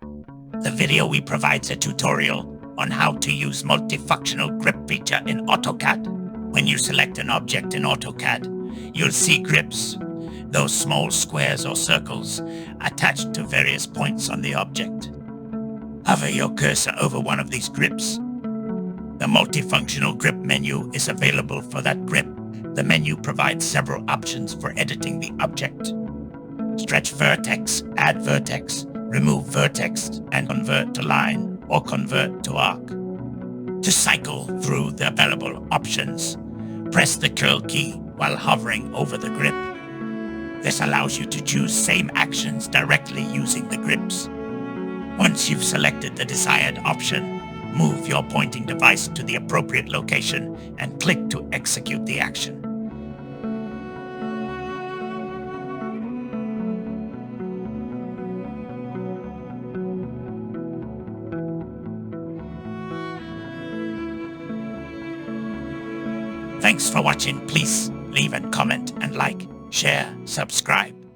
The video we provides a tutorial on how to use multifunctional grip feature in AutoCAD. When you select an object in AutoCAD, you'll see grips, those small squares or circles attached to various points on the object. Hover your cursor over one of these grips. The multifunctional grip menu is available for that grip. The menu provides several options for editing the object. Stretch vertex, add vertex, remove vertex, and convert to line or convert to arc. To cycle through the available options, press the curl key while hovering over the grip. This allows you to choose same actions directly using the grips. Once you've selected the desired option, move your pointing device to the appropriate location and click to execute the action. Thanks for watching. Please leave a comment and like, share, subscribe.